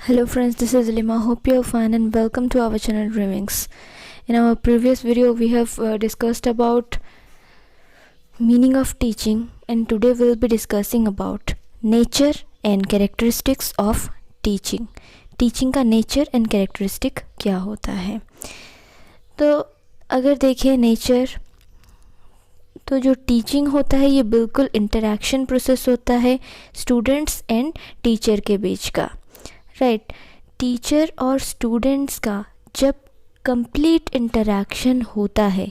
Hello friends, this is Lima. Hope you are fine and welcome to our channel Dreamings. In our previous video, we have discussed about meaning of teaching, and today we will be discussing about nature and characteristics of teaching. Teaching का nature and characteristic क्या होता है। तो अगर देखें nature, तो जो teaching होता है ये बिल्कुल इंटरैक्शन प्रोसेस होता है स्टूडेंट्स एंड टीचर के बीच का, राइट। टीचर और स्टूडेंट्स का जब कंप्लीट इंटरैक्शन होता है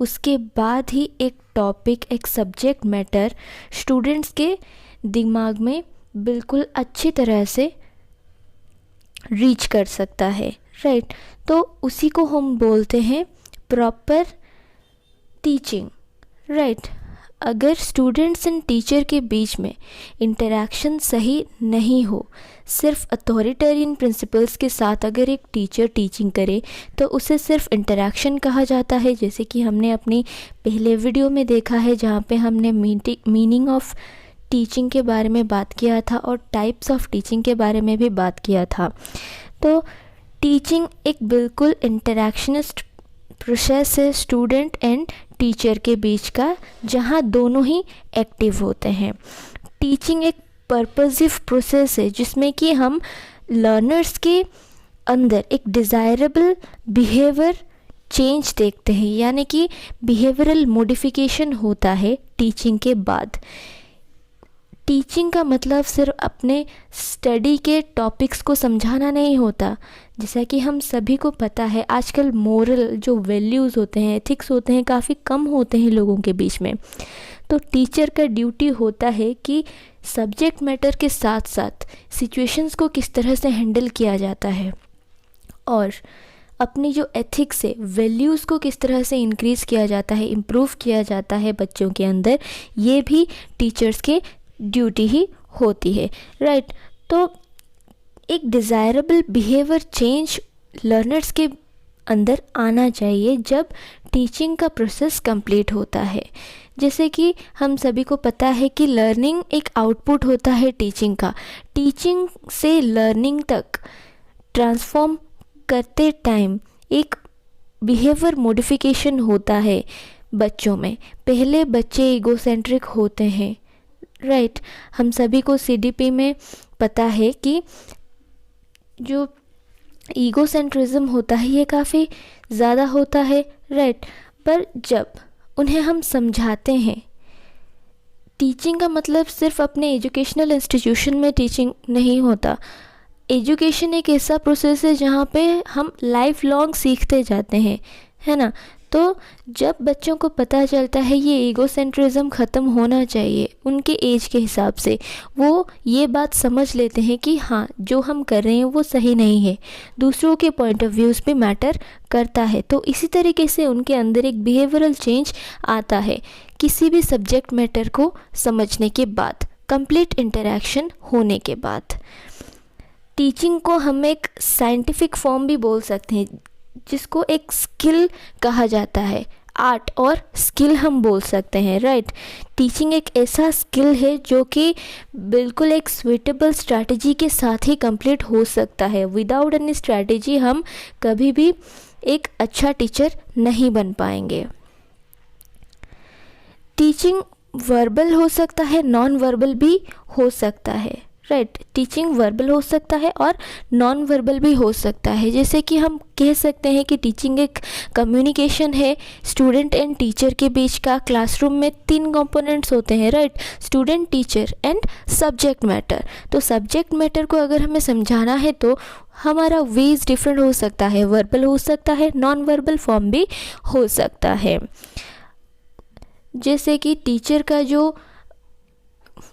उसके बाद ही एक टॉपिक, एक सब्जेक्ट मैटर स्टूडेंट्स के दिमाग में बिल्कुल अच्छी तरह से रीच कर सकता है, राइट। तो उसी को हम बोलते हैं प्रॉपर टीचिंग, राइट। अगर स्टूडेंट्स एंड टीचर के बीच में इंटरैक्शन सही नहीं हो, सिर्फ अथॉरिटेरियन प्रिंसिपल्स के साथ अगर एक टीचर टीचिंग करे तो उसे सिर्फ इंटरैक्शन कहा जाता है, जैसे कि हमने अपनी पहले वीडियो में देखा है जहाँ पे हमने मीनिंग ऑफ टीचिंग के बारे में बात किया था और टाइप्स ऑफ टीचिंग के बारे में भी बात किया था। तो टीचिंग एक बिल्कुल इंटरैक्शनिस्ट प्रोसेस है स्टूडेंट एंड टीचर के बीच का, जहाँ दोनों ही एक्टिव होते हैं। टीचिंग एक पर्पसिव प्रोसेस है जिसमें कि हम लर्नर्स के अंदर एक डिज़ायरेबल बिहेवियर चेंज देखते हैं, यानी कि बिहेवियरल मॉडिफिकेशन होता है टीचिंग के बाद। टीचिंग का मतलब सिर्फ अपने स्टडी के टॉपिक्स को समझाना नहीं होता। जैसा कि हम सभी को पता है आजकल मोरल जो वैल्यूज़ होते हैं, एथिक्स होते हैं, काफ़ी कम होते हैं लोगों के बीच में। तो टीचर का ड्यूटी होता है कि सब्जेक्ट मैटर के साथ साथ सिचुएशंस को किस तरह से हैंडल किया जाता है और अपनी जो एथिक्स है, वैल्यूज़ को किस तरह से इंक्रीज़ किया जाता है, इम्प्रूव किया जाता है बच्चों के अंदर, ये भी टीचर्स के ड्यूटी ही होती है, राइट। तो एक डिज़ायरेबल बिहेवियर चेंज लर्नर्स के अंदर आना चाहिए जब टीचिंग का प्रोसेस कंप्लीट होता है। जैसे कि हम सभी को पता है कि लर्निंग एक आउटपुट होता है टीचिंग का। टीचिंग से लर्निंग तक ट्रांसफॉर्म करते टाइम एक बिहेवियर मॉडिफिकेशन होता है बच्चों में। पहले बच्चे ईगोसेंट्रिक होते हैं, राइट। हम सभी को सीडीपी में पता है कि जो ईगोसेंट्रिज्म होता है ये काफ़ी ज़्यादा होता है, राइट। पर जब उन्हें हम समझाते हैं, टीचिंग का मतलब सिर्फ अपने एजुकेशनल इंस्टीट्यूशन में टीचिंग नहीं होता। एजुकेशन एक ऐसा प्रोसेस है जहाँ पे हम लाइफ लॉन्ग सीखते जाते हैं, है ना। तो जब बच्चों को पता चलता है ये ईगोसेंट्रिज्म ख़त्म होना चाहिए उनके एज के हिसाब से, वो ये बात समझ लेते हैं कि हाँ जो हम कर रहे हैं वो सही नहीं है, दूसरों के पॉइंट ऑफ व्यूज़ पे मैटर करता है। तो इसी तरीके से उनके अंदर एक बिहेवियरल चेंज आता है किसी भी सब्जेक्ट मैटर को समझने के बाद, कंप्लीट इंटरैक्शन होने के बाद। टीचिंग को हम एक साइंटिफिक फॉर्म भी बोल सकते हैं जिसको एक स्किल कहा जाता है, आर्ट और स्किल हम बोल सकते हैं, राइट। टीचिंग एक ऐसा स्किल है जो कि बिल्कुल एक स्वीटेबल स्ट्रैटेजी के साथ ही कंप्लीट हो सकता है। विदाउट एनी स्ट्रैटेजी हम कभी भी एक अच्छा टीचर नहीं बन पाएंगे। टीचिंग वर्बल हो सकता है, नॉन वर्बल भी हो सकता है, राइट। टीचिंग वर्बल हो सकता है और नॉन वर्बल भी हो सकता है। जैसे कि हम कह सकते हैं कि टीचिंग एक कम्युनिकेशन है स्टूडेंट एंड टीचर के बीच का। क्लासरूम में 3 कंपोनेंट्स होते हैं, right, student, teacher and subject matter. तो सब्जेक्ट मैटर को अगर हमें समझाना है तो हमारा वेज डिफरेंट हो सकता है, वर्बल हो सकता है, नॉन वर्बल फॉर्म भी हो सकता है। जैसे कि टीचर का जो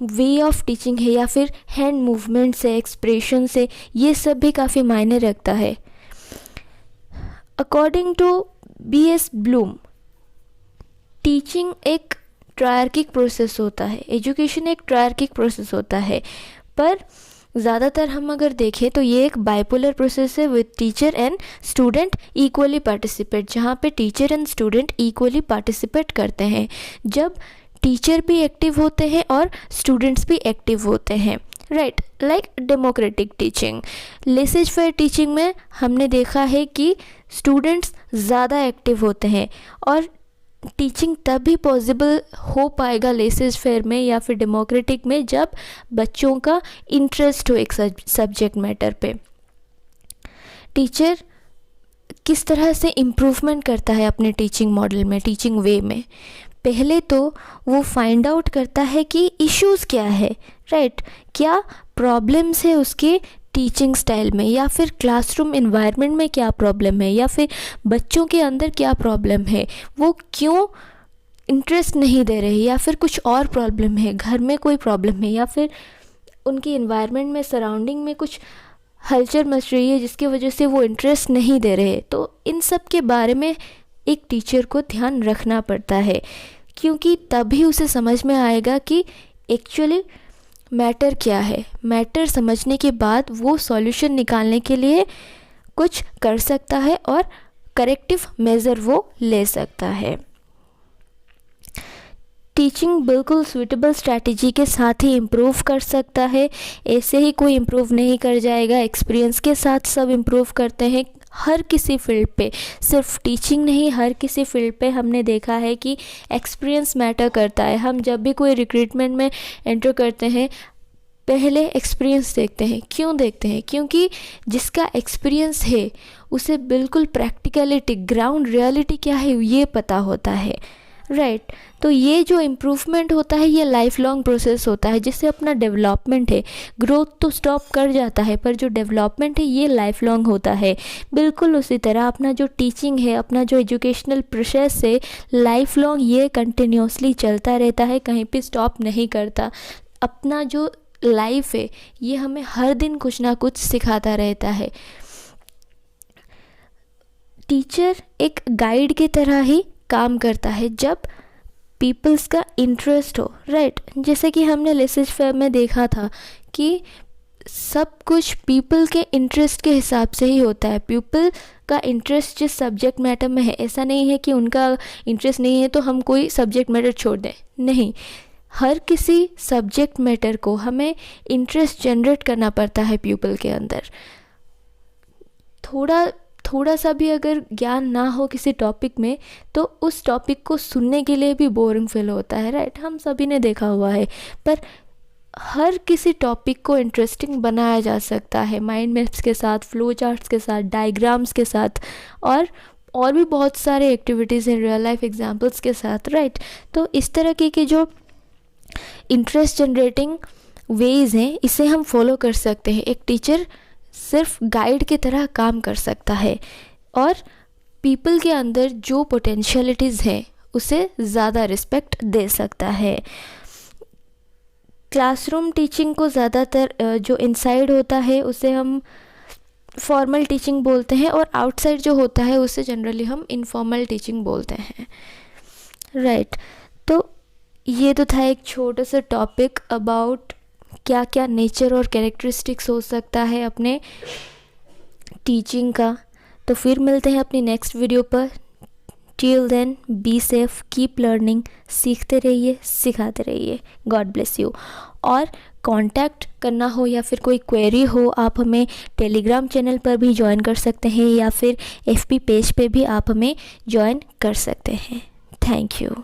वे ऑफ टीचिंग है या फिर हैंड मूवमेंट से, एक्सप्रेशन से, ये सब भी काफ़ी मायने रखता है। According to B.S. Bloom, teaching एक ट्रायर्किक प्रोसेस होता है, एजुकेशन एक ट्रायर्किक प्रोसेस होता है। पर ज़्यादातर हम अगर देखें तो ये एक बाइपोलर प्रोसेस है with teacher and student equally participate, जहाँ पे teacher and student equally participate करते हैं। जब टीचर भी एक्टिव होते हैं और स्टूडेंट्स भी एक्टिव होते हैं, right, like democratic teaching. Laces fair teaching में हमने देखा है कि स्टूडेंट्स ज़्यादा एक्टिव होते हैं और टीचिंग तभी पॉसिबल हो पाएगा लेसेज फेयर में या फिर डेमोक्रेटिक में जब बच्चों का इंटरेस्ट हो एक सब्जेक्ट मैटर पे। टीचर किस तरह से इम्प्रूवमेंट करता है अपने टीचिंग मॉडल में, टीचिंग वे में? पहले तो वो फाइंड आउट करता है कि इश्यूज़ क्या है, राइट, क्या प्रॉब्लम्स है उसके टीचिंग स्टाइल में, या फिर क्लासरूम इन्वायरमेंट में क्या प्रॉब्लम है, या फिर बच्चों के अंदर क्या प्रॉब्लम है, वो क्यों इंटरेस्ट नहीं दे रहे, या फिर कुछ और प्रॉब्लम है, घर में कोई प्रॉब्लम है, या फिर उनके इन्वायरमेंट में, सराउंडिंग में कुछ हलचल मच रही है जिसकी वजह से वो इंटरेस्ट नहीं दे रहे। तो इन सब के बारे में एक टीचर को ध्यान रखना पड़ता है, क्योंकि तभी उसे समझ में आएगा कि एक्चुअली मैटर क्या है। मैटर समझने के बाद वो सॉल्यूशन निकालने के लिए कुछ कर सकता है और करेक्टिव मेज़र वो ले सकता है। टीचिंग बिल्कुल सूटेबल स्ट्रैटेजी के साथ ही इम्प्रूव कर सकता है, ऐसे ही कोई इम्प्रूव नहीं कर जाएगा। एक्सपीरियंस के साथ सब इम्प्रूव करते हैं हर किसी फील्ड पे, सिर्फ टीचिंग नहीं, हर किसी फील्ड पे हमने देखा है कि एक्सपीरियंस मैटर करता है। हम जब भी कोई रिक्रूटमेंट में एंटर करते हैं पहले एक्सपीरियंस देखते हैं। क्यों देखते हैं? क्योंकि जिसका एक्सपीरियंस है उसे बिल्कुल प्रैक्टिकलिटी, ग्राउंड रियलिटी क्या है ये पता होता है, राइट। तो ये जो इम्प्रूवमेंट होता है ये लाइफ लॉन्ग प्रोसेस होता है, जिससे अपना डेवलपमेंट है, ग्रोथ तो स्टॉप कर जाता है पर जो डेवलपमेंट है ये लाइफ लॉन्ग होता है। बिल्कुल उसी तरह अपना जो टीचिंग है, अपना जो एजुकेशनल प्रोसेस है, लाइफ लॉन्ग ये कंटिन्यूसली चलता रहता है, कहीं पे स्टॉप नहीं करता। अपना जो लाइफ है ये हमें हर दिन कुछ ना कुछ सिखाता रहता है। टीचर एक गाइड की तरह ही काम करता है जब पीपल्स का इंटरेस्ट हो, राइट। जैसे कि हमने लेसेज फेयर में देखा था कि सब कुछ पीपल के इंटरेस्ट के हिसाब से ही होता है। पीपल का इंटरेस्ट जिस सब्जेक्ट मैटर में है, ऐसा नहीं है कि उनका इंटरेस्ट नहीं है तो हम कोई सब्जेक्ट मैटर छोड़ दें, नहीं। हर किसी सब्जेक्ट मैटर को हमें इंटरेस्ट जनरेट करना पड़ता है पीपल के अंदर। थोड़ा सा भी अगर ज्ञान ना हो किसी टॉपिक में तो उस टॉपिक को सुनने के लिए भी बोरिंग फील होता है, राइट। हम सभी ने देखा हुआ है। पर हर किसी टॉपिक को इंटरेस्टिंग बनाया जा सकता है माइंड मैप्स के साथ, फ्लो चार्ट्स के साथ, डायग्राम्स के साथ और भी बहुत सारे एक्टिविटीज़ हैं रियल लाइफ एग्जांपल्स के साथ, राइट। तो इस तरह के जो इंटरेस्ट जनरेटिंग वेज हैं इसे हम फॉलो कर सकते हैं। एक टीचर सिर्फ गाइड की तरह काम कर सकता है और पीपल के अंदर जो पोटेंशियलिटीज़ हैं उसे ज़्यादा रिस्पेक्ट दे सकता है। क्लासरूम टीचिंग को ज़्यादातर जो इनसाइड होता है उसे हम फॉर्मल टीचिंग बोलते हैं और आउटसाइड जो होता है उसे जनरली हम इनफॉर्मल टीचिंग बोलते हैं, राइट। तो ये तो था एक छोटा सा टॉपिक अबाउट क्या क्या नेचर और कैरेक्टरिस्टिक्स हो सकता है अपने टीचिंग का। तो फिर मिलते हैं अपनी नेक्स्ट वीडियो पर। Till then be safe, keep learning, सीखते रहिए, सिखाते रहिए। God bless you. और कांटेक्ट करना हो या फिर कोई क्वेरी हो आप हमें टेलीग्राम चैनल पर भी ज्वाइन कर सकते हैं या फिर FB पेज पे भी आप हमें ज्वाइन कर सकते हैं। Thank you.